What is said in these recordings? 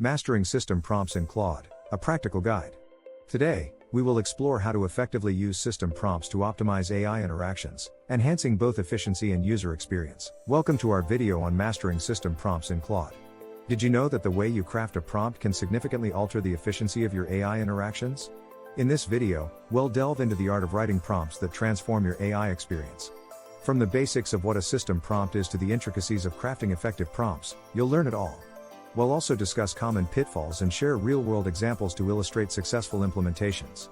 Mastering System Prompts in Claude, a practical guide. Today, we will explore how to effectively use system prompts to optimize AI interactions, enhancing both efficiency and user experience. Welcome to our video on mastering system prompts in Claude. Did you know that the way you craft a prompt can significantly alter the efficiency of your AI interactions? In this video, we'll delve into the art of writing prompts that transform your AI experience. From the basics of what a system prompt is to the intricacies of crafting effective prompts, you'll learn it all. We'll also discuss common pitfalls and share real-world examples to illustrate successful implementations.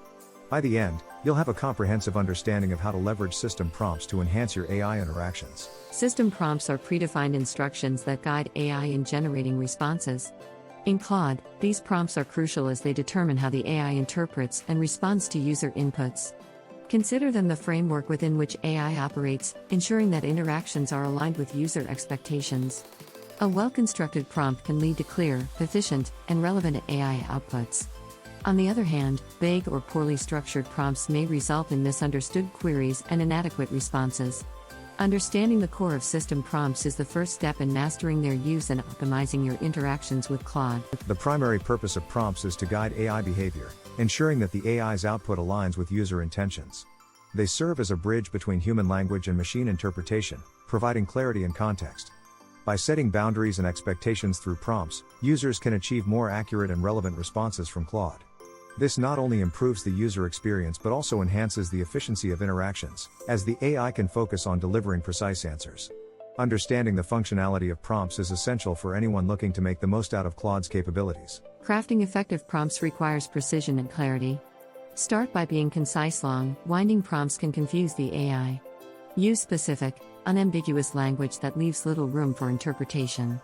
By the end, you'll have a comprehensive understanding of how to leverage system prompts to enhance your AI interactions. System prompts are predefined instructions that guide AI in generating responses. In Claude, these prompts are crucial as they determine how the AI interprets and responds to user inputs. Consider them the framework within which AI operates, ensuring that interactions are aligned with user expectations. A well-constructed prompt can lead to clear, efficient, and relevant AI outputs. On the other hand, vague or poorly structured prompts may result in misunderstood queries and inadequate responses. Understanding the core of system prompts is the first step in mastering their use and optimizing your interactions with Claude. The primary purpose of prompts is to guide AI behavior, ensuring that the AI's output aligns with user intentions. They serve as a bridge between human language and machine interpretation, providing clarity and context. By setting boundaries and expectations through prompts, users can achieve more accurate and relevant responses from Claude. This not only improves the user experience but also enhances the efficiency of interactions, as the AI can focus on delivering precise answers. Understanding the functionality of prompts is essential for anyone looking to make the most out of Claude's capabilities. Crafting effective prompts requires precision and clarity. Start by being concise. Long, winding prompts can confuse the AI. Use specific, unambiguous language that leaves little room for interpretation.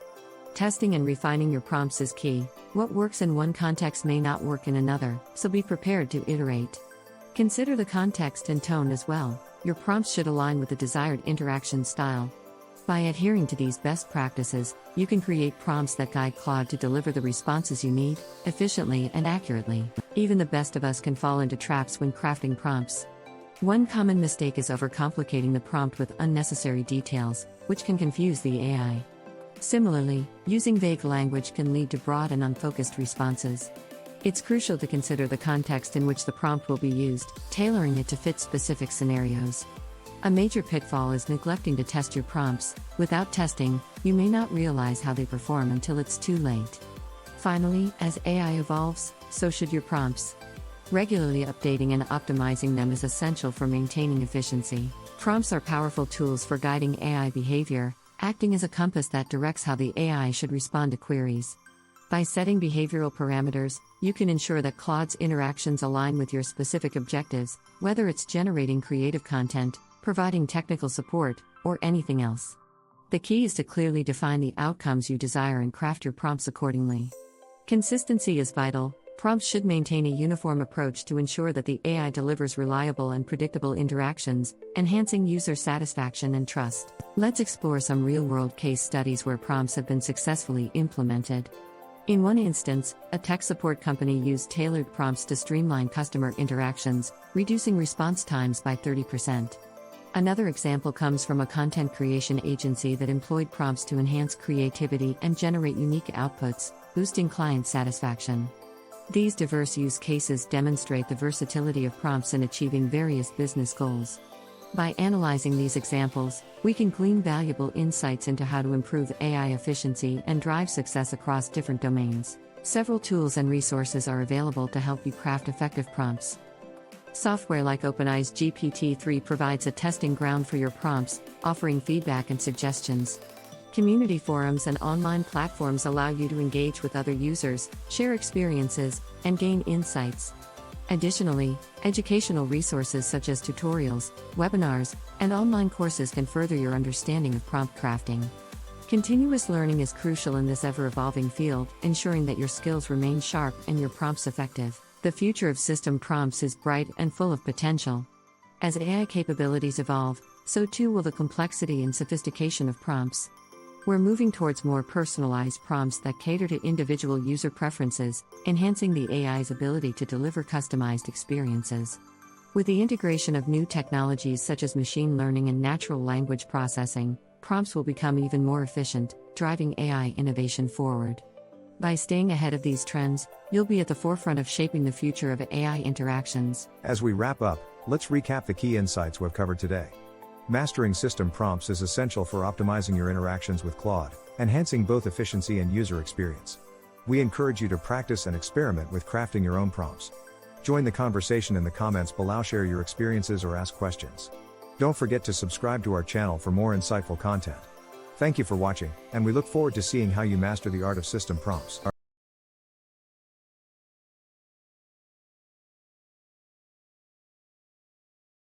Testing and refining your prompts is key. What works in one context may not work in another, so be prepared to iterate. Consider the context and tone as well. Your prompts should align with the desired interaction style. By adhering to these best practices, you can create prompts that guide Claude to deliver the responses you need, efficiently and accurately. Even the best of us can fall into traps when crafting prompts. One common mistake is overcomplicating the prompt with unnecessary details, which can confuse the AI. Similarly, using vague language can lead to broad and unfocused responses. It's crucial to consider the context in which the prompt will be used, tailoring it to fit specific scenarios. A major pitfall is neglecting to test your prompts. Without testing, you may not realize how they perform until it's too late. Finally, as AI evolves, so should your prompts. Regularly updating and optimizing them is essential for maintaining efficiency. Prompts are powerful tools for guiding AI behavior, acting as a compass that directs how the AI should respond to queries. By setting behavioral parameters, you can ensure that Claude's interactions align with your specific objectives, whether it's generating creative content, providing technical support, or anything else. The key is to clearly define the outcomes you desire and craft your prompts accordingly. Consistency is vital. Prompts should maintain a uniform approach to ensure that the AI delivers reliable and predictable interactions, enhancing user satisfaction and trust. Let's explore some real-world case studies where prompts have been successfully implemented. In one instance, a tech support company used tailored prompts to streamline customer interactions, reducing response times by 30%. Another example comes from a content creation agency that employed prompts to enhance creativity and generate unique outputs, boosting client satisfaction. These diverse use cases demonstrate the versatility of prompts in achieving various business goals. By analyzing these examples, we can glean valuable insights into how to improve AI efficiency and drive success across different domains. Several tools and resources are available to help you craft effective prompts. Software like OpenAI's GPT-3 provides a testing ground for your prompts, offering feedback and suggestions. Community forums and online platforms allow you to engage with other users, share experiences, and gain insights. Additionally, educational resources such as tutorials, webinars, and online courses can further your understanding of prompt crafting. Continuous learning is crucial in this ever-evolving field, ensuring that your skills remain sharp and your prompts effective. The future of system prompts is bright and full of potential. As AI capabilities evolve, so too will the complexity and sophistication of prompts. We're moving towards more personalized prompts that cater to individual user preferences, enhancing the AI's ability to deliver customized experiences. With the integration of new technologies such as machine learning and natural language processing, prompts will become even more efficient, driving AI innovation forward. By staying ahead of these trends, you'll be at the forefront of shaping the future of AI interactions. As we wrap up, let's recap the key insights we've covered today. Mastering system prompts is essential for optimizing your interactions with Claude, enhancing both efficiency and user experience. We encourage you to practice and experiment with crafting your own prompts. Join the conversation in the comments below, share your experiences or ask questions. Don't forget to subscribe to our channel for more insightful content. Thank you for watching, and we look forward to seeing how you master the art of system prompts.